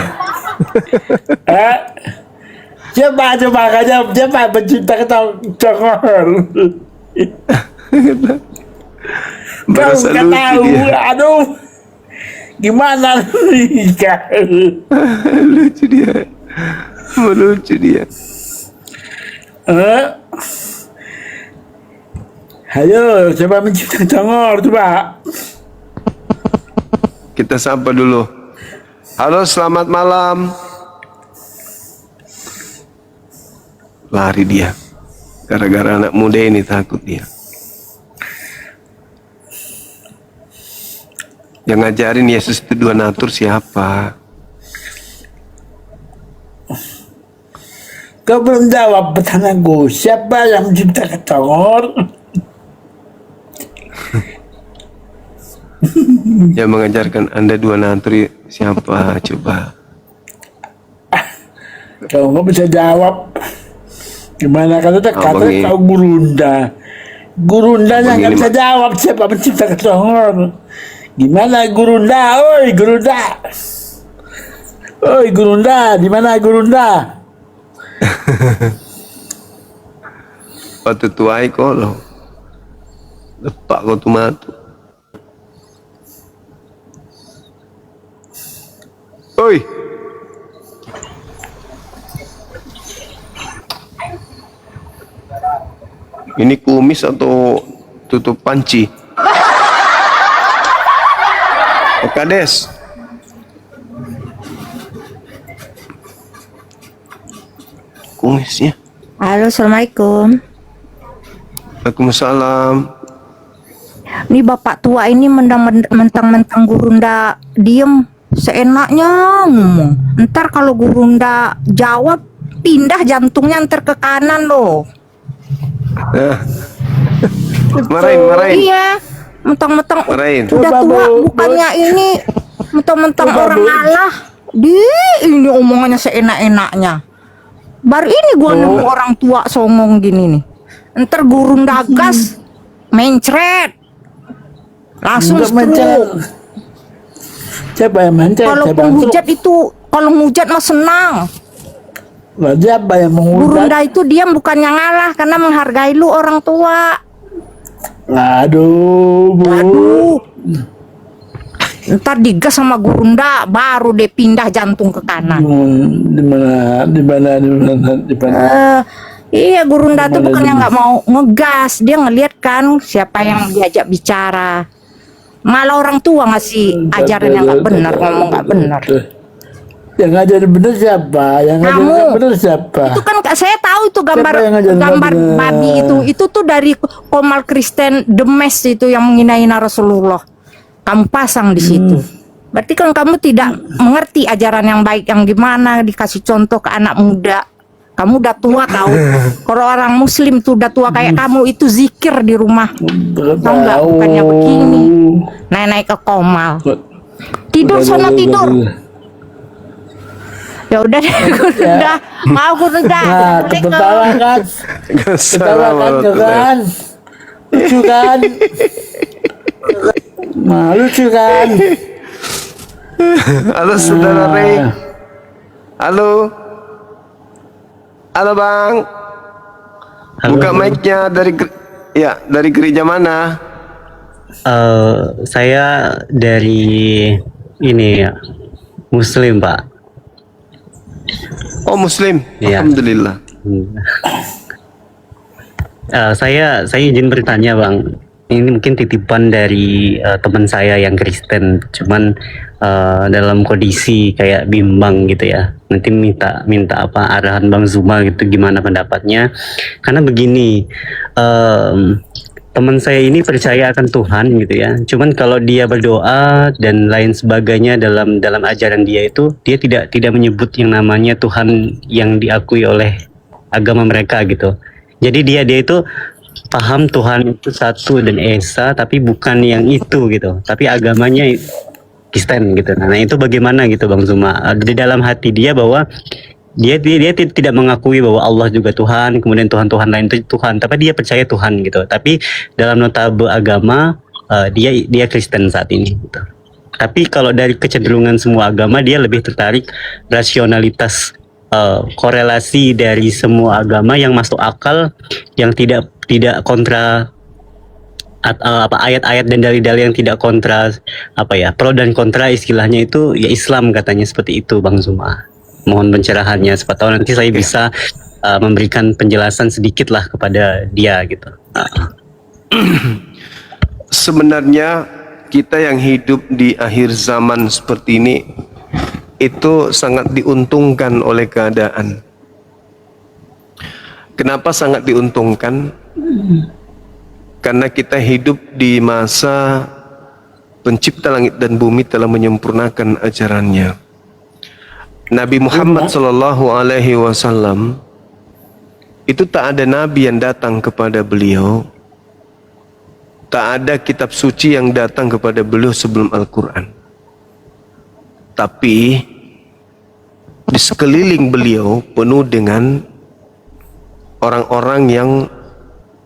Coba siapa menciptakan congor? Kau Berasa nggak lucu tahu, dia. aduh, gimana nih? Lucu dia. Melucu dia. Ayo, coba menciptakan congor, coba. Kita sapa dulu. Halo, selamat malam. Lari dia. Gara-gara anak muda ini takut dia. Yang ngajarin Yesus itu dua natur siapa? Kau belum jawab pertanyaanku. Siapa yang menciptakan tongol? Yang mengajarkan Anda dua natur siapa? Coba. Kau nggak bisa jawab. Gimana kata Abang ini- kau Gurunda. Gurundanya Abang nggak ini bisa jawab siapa menciptakan tongol. Gimana Gurunda? Oi Gurunda. Oi Gurunda, di mana Gurunda? Waktu tuai kok lo. Lepak kau tu matu. Oi. Ini kumis atau tutup panci? Kades. Kumisnya. Halo, Assalamualaikum. Waalaikumsalam. Ini bapak tua ini mentang-mentang Gurunda diem seenaknya ngomong. Ntar kalau Gurunda jawab pindah jantungnya ntar ke kanan loh. Nah. Marahin. Iya, mentang-mentang Marahin. udah tua bukannya ini mentang-mentang orang ngalah. Ini omongannya seenak-enaknya. Baru ini gua nemu orang tua songong gini nih. Ntar Gurunda gas mencret. Langsung stroke. Siapa yang mencet? Kalau penghujat itu, kalau ngujat mah senang. Siapa yang menghujat? Gurunda itu diam bukannya ngalah karena menghargai lu orang tua. Aduh, Bu. Aduh. Ntar digas sama Gurunda baru deh pindah jantung ke kanan. Di mana? Iya, Gurunda tuh bukannya nggak mau ngegas, dia ngeliat kan siapa yang diajak bicara. Malah orang tua ngasih ajaran yang nggak benar, ngomong nggak benar. Yang ngajarin bener siapa? Yang ngajarin Kamu. nggak bener siapa? Itu kan saya tahu itu Siapa yang ngajarin gambar bener? babi itu tuh dari Komal Kristen Demes itu yang menghina Rasulullah. Kamu pasang di situ. Berarti kan kamu tidak mengerti ajaran yang baik yang gimana dikasih contoh ke anak muda. Kamu udah tua tahu. Kalau orang Muslim tuh udah tua kayak kamu itu zikir di rumah. Tahu nggak? Bukannya begini. Naik ke Komal. Tidur sana tidur. Ya udah deh, udah mau udah. Nah, ketawa kan? Ketawa kan? Lucu kan? Lucu kan? Halo saudara Ray. Halo. Halo Bang. Buka mic-nya dari gereja mana? Saya dari ini ya, Muslim Pak. Oh Muslim. Iya. Alhamdulillah. Saya izin bertanya Bang. Ini mungkin titipan dari teman saya yang Kristen, cuman dalam kondisi kayak bimbang gitu ya. Nanti minta apa arahan Bang Zuma gitu, gimana pendapatnya? Karena begini, teman saya ini percaya akan Tuhan gitu ya. Cuman kalau dia berdoa dan lain sebagainya dalam ajaran dia itu, dia tidak menyebut yang namanya Tuhan yang diakui oleh agama mereka gitu. Jadi dia itu paham Tuhan itu satu dan esa, tapi bukan yang itu gitu. Tapi agamanya Kristen gitu. Nah itu bagaimana gitu Bang Zuma? Di dalam hati dia bahwa dia tidak mengakui bahwa Allah juga Tuhan, kemudian Tuhan lain itu Tuhan, tapi dia percaya Tuhan gitu. Tapi dalam nota beragama dia Kristen saat ini gitu. Tapi kalau dari kecenderungan semua agama, dia lebih tertarik rasionalitas, korelasi dari semua agama yang masuk akal, yang tidak kontra ayat-ayat dan dalil-dalil yang tidak kontra pro dan kontra, istilahnya itu ya Islam katanya seperti itu Bang Zuma. Mohon pencerahannya, siapa tahu nanti saya bisa memberikan penjelasan sedikit lah kepada dia gitu. Sebenarnya kita yang hidup di akhir zaman seperti ini itu sangat diuntungkan oleh keadaan. Kenapa sangat diuntungkan? Karena kita hidup di masa pencipta langit dan bumi telah menyempurnakan ajarannya. Nabi Muhammad sallallahu alaihi wasallam itu tak ada nabi yang datang kepada beliau, tak ada kitab suci yang datang kepada beliau sebelum Al-Quran. Tapi di sekeliling beliau penuh dengan orang-orang yang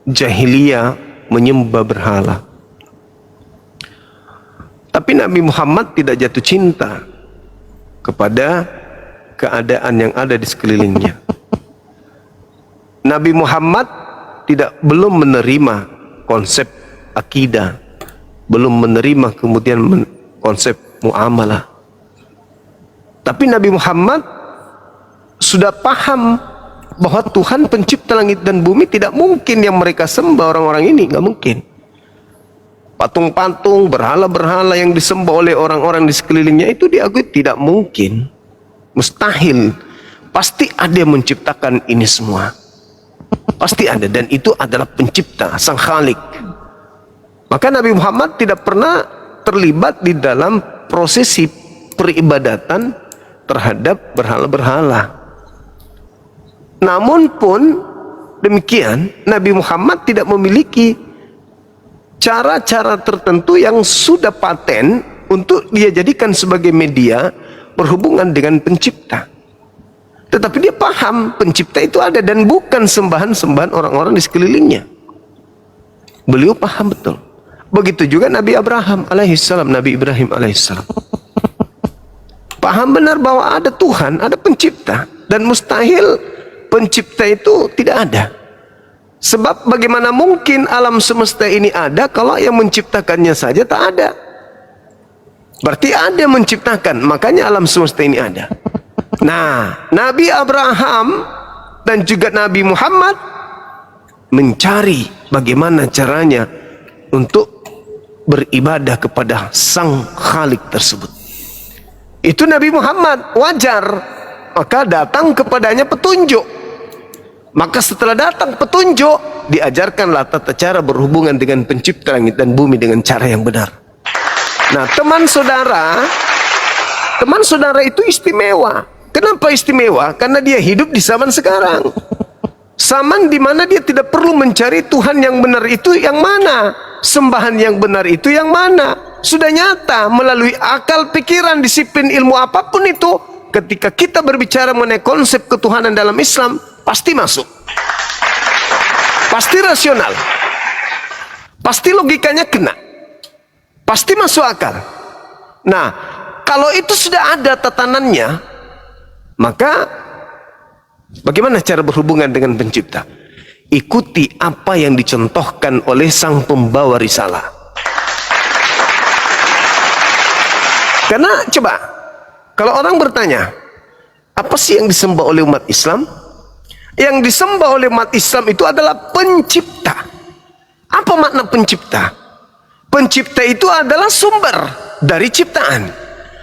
jahiliyah menyembah berhala. Tapi Nabi Muhammad tidak jatuh cinta kepada keadaan yang ada di sekelilingnya. Nabi Muhammad belum menerima konsep akidah, belum menerima kemudian konsep muamalah. Tapi Nabi Muhammad sudah paham bahwa Tuhan pencipta langit dan bumi, tidak mungkin yang mereka sembah orang-orang ini, nggak mungkin. Patung-patung, berhala-berhala yang disembah oleh orang-orang di sekelilingnya itu diakui tidak mungkin, mustahil. Pasti ada yang menciptakan ini semua, pasti ada, dan itu adalah pencipta, sang Khalik. Maka Nabi Muhammad tidak pernah terlibat di dalam prosesi peribadatan terhadap berhala-berhala. Namun pun demikian, Nabi Muhammad tidak memiliki cara-cara tertentu yang sudah paten untuk dia jadikan sebagai media berhubungan dengan pencipta. Tetapi dia paham pencipta itu ada dan bukan sembahan-sembahan orang-orang di sekelilingnya. Beliau paham betul. Begitu juga Nabi Abraham alaihissalam, Nabi Ibrahim alaihissalam. Paham benar bahwa ada Tuhan, ada pencipta, dan mustahil pencipta itu tidak ada. Sebab bagaimana mungkin alam semesta ini ada kalau yang menciptakannya saja tak ada? Berarti ada yang menciptakan, makanya alam semesta ini ada. Nah, Nabi Abraham dan juga Nabi Muhammad mencari bagaimana caranya untuk beribadah kepada sang Khalik tersebut. Itu Nabi Muhammad, wajar. Maka datang kepadanya petunjuk. Maka setelah datang petunjuk, diajarkanlah tata cara berhubungan dengan pencipta langit dan bumi dengan cara yang benar. Nah, teman saudara itu istimewa. Kenapa istimewa? Karena dia hidup di zaman sekarang. Zaman di mana dia tidak perlu mencari Tuhan yang benar itu yang mana, sembahan yang benar itu yang mana. Sudah nyata melalui akal, pikiran, disiplin, ilmu apapun itu. Ketika kita berbicara mengenai konsep ketuhanan dalam Islam, pasti masuk, pasti rasional, pasti logikanya kena, pasti masuk akal. Nah, kalau itu sudah ada tatanannya, maka bagaimana cara berhubungan dengan pencipta? Ikuti apa yang dicontohkan oleh sang pembawa risalah. Karena coba, kalau orang bertanya, apa sih yang disembah oleh umat Islam? Yang disembah oleh umat Islam itu adalah pencipta. Apa makna pencipta? Pencipta itu adalah sumber dari ciptaan.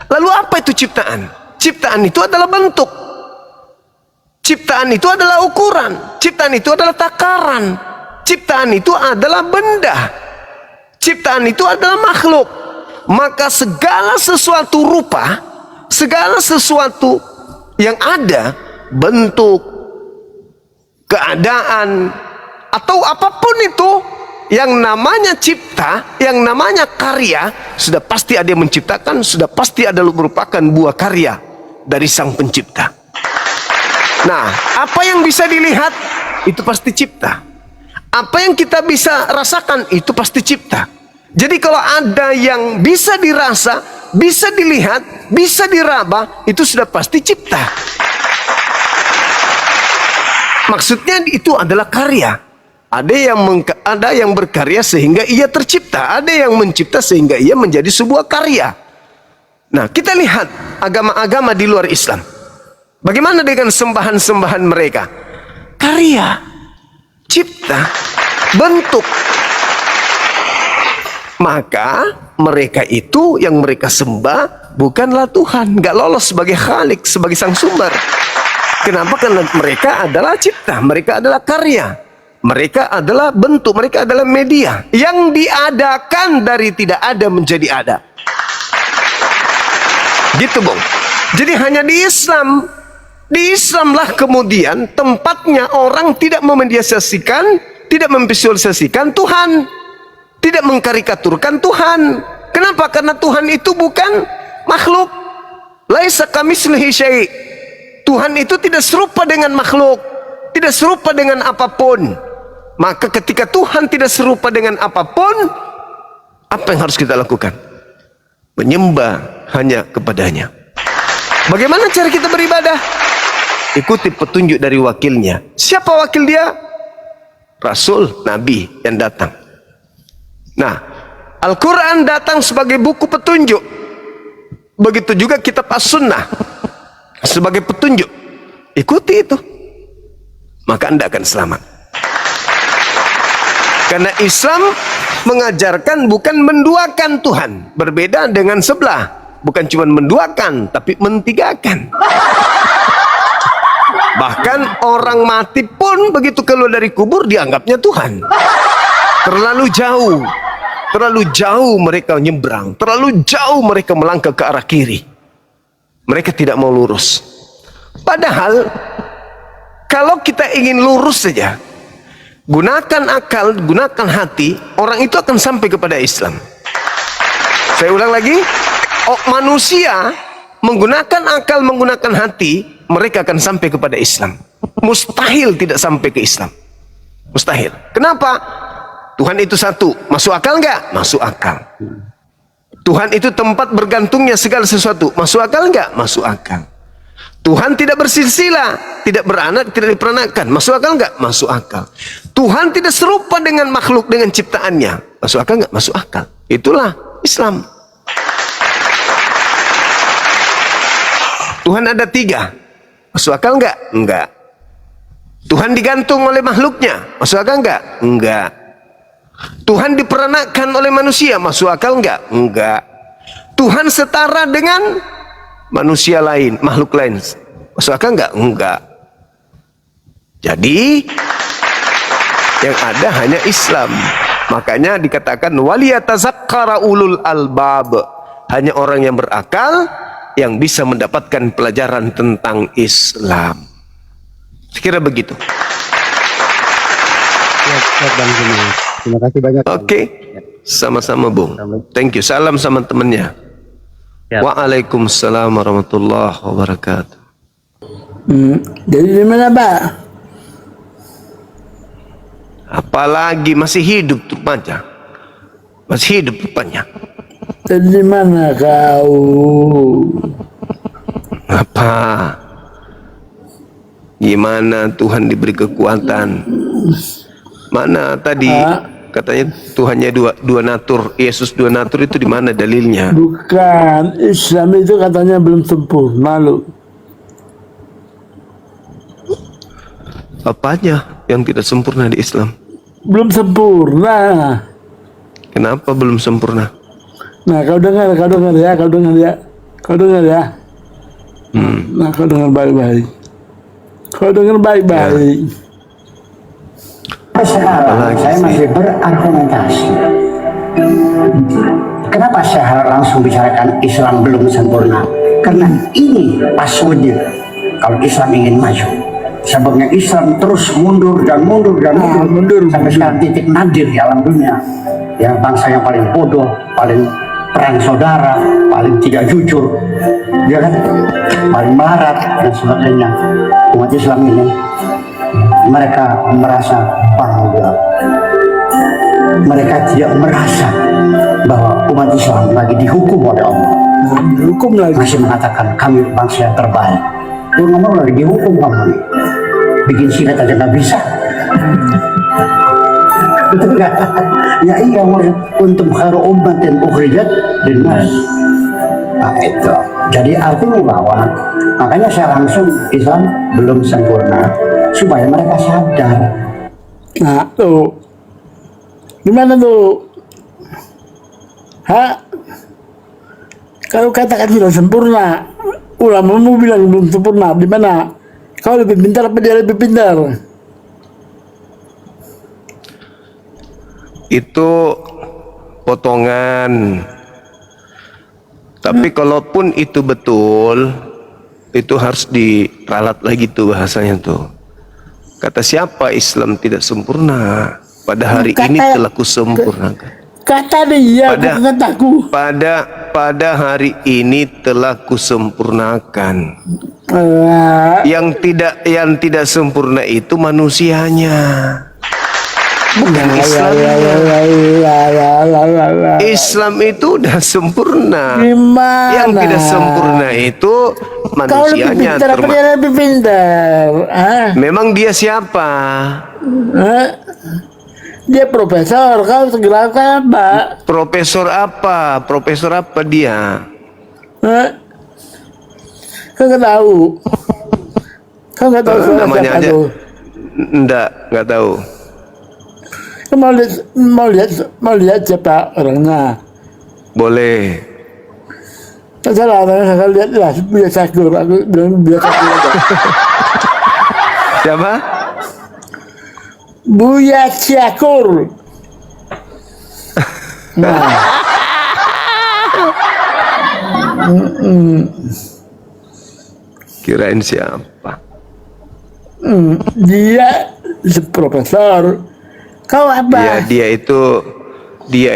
Lalu apa itu ciptaan? Ciptaan itu adalah bentuk. Ciptaan itu adalah ukuran. Ciptaan itu adalah takaran. Ciptaan itu adalah benda. Ciptaan itu adalah makhluk. Maka segala sesuatu rupa, segala sesuatu yang ada, bentuk, keadaan, atau apapun itu yang namanya cipta, yang namanya karya, sudah pasti ada yang menciptakan, sudah pasti ada merupakan buah karya dari sang pencipta. Nah, apa yang bisa dilihat itu pasti cipta. Apa yang kita bisa rasakan itu pasti cipta. Jadi kalau ada yang bisa dirasa, bisa dilihat, bisa diraba, itu sudah pasti cipta. Maksudnya itu adalah karya. Ada yang berkarya sehingga ia tercipta, ada yang mencipta sehingga ia menjadi sebuah karya. Nah, kita lihat agama-agama di luar Islam. Bagaimana dengan sembahan-sembahan mereka? Karya, cipta, bentuk. Maka mereka itu yang mereka sembah bukanlah Tuhan, nggak lolos sebagai Khalik, sebagai sang sumber. Kenapa? Karena mereka adalah cipta, mereka adalah karya. Mereka adalah bentuk, mereka adalah media yang diadakan dari tidak ada menjadi ada. Gitu, Bung. Jadi hanya di Islamlah kemudian tempatnya orang tidak memediasikan, tidak memvisualisasikan Tuhan, tidak mengkarikaturkan Tuhan. Kenapa? Karena Tuhan itu bukan makhluk. Laisa kamitslihi syai'. Tuhan itu tidak serupa dengan makhluk, tidak serupa dengan apapun. Maka ketika Tuhan tidak serupa dengan apapun, apa yang harus kita lakukan? Menyembah hanya kepadanya. Bagaimana cara kita beribadah? Ikuti petunjuk dari wakilnya. Siapa wakil dia? Rasul, Nabi yang datang. Nah, Al-Quran datang sebagai buku petunjuk. Begitu juga kitab As-Sunnah sebagai petunjuk. Ikuti itu, maka Anda akan selamat. Karena Islam mengajarkan bukan menduakan Tuhan. Berbeda dengan sebelah. Bukan cuma menduakan, tapi mentigakan. Bahkan orang mati pun begitu keluar dari kubur dianggapnya Tuhan. Terlalu jauh mereka nyebrang, terlalu jauh mereka melangkah ke arah kiri. Mereka tidak mau lurus. Padahal kalau kita ingin lurus saja, gunakan akal, gunakan hati, orang itu akan sampai kepada Islam. Saya ulang lagi, manusia menggunakan akal, menggunakan hati, mereka akan sampai kepada Islam. Mustahil tidak sampai ke Islam. Mustahil. Kenapa? Tuhan itu satu. Masuk akal enggak? Masuk akal. Tuhan itu tempat bergantungnya segala sesuatu. Masuk akal enggak? Masuk akal. Tuhan tidak bersilsilah, tidak beranak, tidak diperanakan. Masuk akal enggak? Masuk akal. Tuhan tidak serupa dengan makhluk, dengan ciptaannya. Masuk akal enggak? Masuk akal. Itulah Islam. Tuhan ada 3. Masuk akal enggak? Enggak. Tuhan digantung oleh makhluknya. Masuk akal enggak? Enggak. Tuhan diperanakkan oleh manusia. Masuk akal enggak? Enggak. Tuhan setara dengan manusia lain, makhluk lain. Masuk akal enggak? Enggak. Jadi yang ada hanya Islam. Makanya dikatakan waliyatazakkara ulul albab. Hanya orang yang berakal yang bisa mendapatkan pelajaran tentang Islam. Sekira begitu. Terima kasih banyak. Oke, sama-sama Bung. Thank you. Salam sama temennya. Waalaikumsalam warahmatullahi wabarakatuh. Jadi di mana, Pak? Apalagi masih hidup rupanya. Masih hidup rupanya. Jadi di mana kau? Apa? Gimana Tuhan diberi kekuatan? Mana tadi katanya Tuhannya dua natur, Yesus 2 natur, itu di mana dalilnya? Bukan, Islam itu katanya belum sempurna loh. Apanya yang tidak sempurna di Islam? Belum sempurna. Kenapa belum sempurna? Nah, kau dengar ya. Nah, kau dengar baik-baik. Saya masih berargumentasi. Kenapa saya langsung bicarakan Islam belum sempurna? Karena ini passwordnya kalau Islam ingin maju. Sebabnya Islam terus mundur sampai sekarang titik nadir di alam dunia. Yang bangsa yang paling bodoh, paling perang saudara, paling tidak jujur, ya kan, paling melarat dan sebagainya. Umat Islam ini mereka merasa bangga. Mereka tidak merasa bahwa umat Islam lagi dihukum oleh Allah. Dihukum lagi. Masih mengatakan kami bangsa yang terbaik. Lu ngomong lagi dihukum kamu nih. Bikin silat aja nggak bisa. Betul nggak? Ya iya, untuk khairu ummatin ukhrijat linnas. Nah itu. Jadi artinya bahwa makanya saya langsung Islam belum sempurna supaya mereka sadar. Nah tuh, gimana tuh? Kalau katakan tidak sempurna, ulamamu bilang belum sempurna, di mana? Kau lebih pintar apa dia lebih pintar? itu potongan. Tapi kalaupun itu betul, itu harus diralat lagi tuh bahasanya tuh. Kata siapa Islam tidak sempurna? Pada hari ini telah kusempurnakan. Kata dia, kataku. Pada hari ini telah kusempurnakan. Yang tidak sempurna itu manusianya. Bukan Islam. Islam itu udah sempurna. Gimana? Yang tidak sempurna itu manusianya. Kau lebih pintar. Memang dia siapa? Dia profesor. Kau segera apa? Profesor apa? Profesor apa dia? Kau nggak tahu. Kau nggak tahu namanya aja. tuh. Nggak tahu. Mau lihat siapa orangnya? Boleh. Salah orangnya saya lihat lah. Biasa aku biasa aja. Siapa? Buya Syakur. Nah. Kirain siapa? Dia profesor. Kau apa? Dia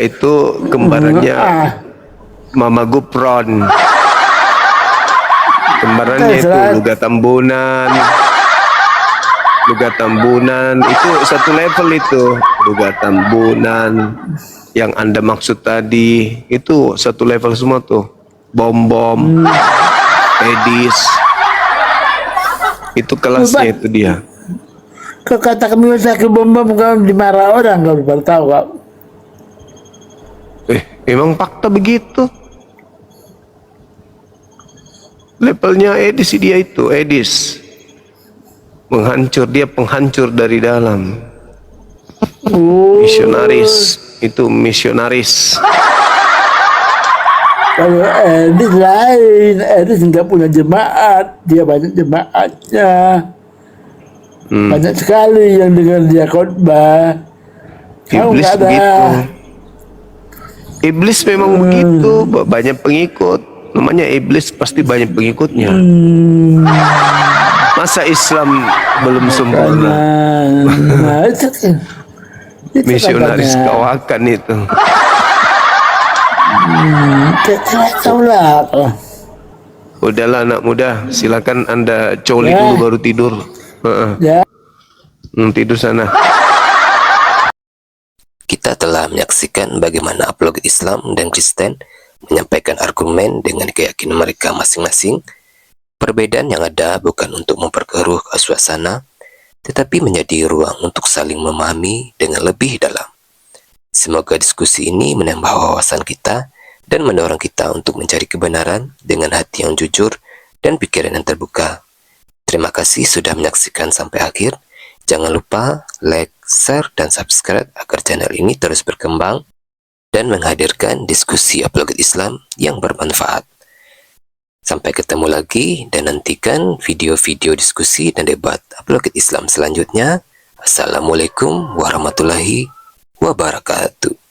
itu kembarannya Mama Gupron. Kembarannya itu Luga Tambunan itu satu level itu. Luga Tambunan yang Anda maksud tadi itu satu level semua tuh. Bom Edis itu kelasnya itu dia. Kau kata kami usah ke bom kau dimarah orang kau baru tahu kau. Emang fakta begitu. Levelnya Edis dia itu Edis. Dia penghancur dari dalam. Misionaris itu misionaris. Kalau Edis lain, Edis nggak punya jemaat, dia banyak jemaatnya. Banyak sekali yang dengar dia khotbah. Iblis begitu. Iblis memang begitu, banyak pengikut. Namanya iblis pasti banyak pengikutnya. Masa Islam belum sempurna? Misionaris kawakan itu. Udahlah anak muda, silakan Anda coli dulu baru tidur. Tidur sana. Kita telah menyaksikan bagaimana apologet Islam dan Kristen menyampaikan argumen dengan keyakinan mereka masing-masing. Perbedaan yang ada bukan untuk memperkeruh suasana, tetapi menjadi ruang untuk saling memahami dengan lebih dalam. Semoga diskusi ini menambah wawasan kita dan mendorong kita untuk mencari kebenaran dengan hati yang jujur dan pikiran yang terbuka. Terima kasih sudah menyaksikan sampai akhir. Jangan lupa like, share, dan subscribe agar channel ini terus berkembang dan menghadirkan diskusi apologet Islam yang bermanfaat. Sampai ketemu lagi dan nantikan video-video diskusi dan debat apologet Islam selanjutnya. Assalamualaikum warahmatullahi wabarakatuh.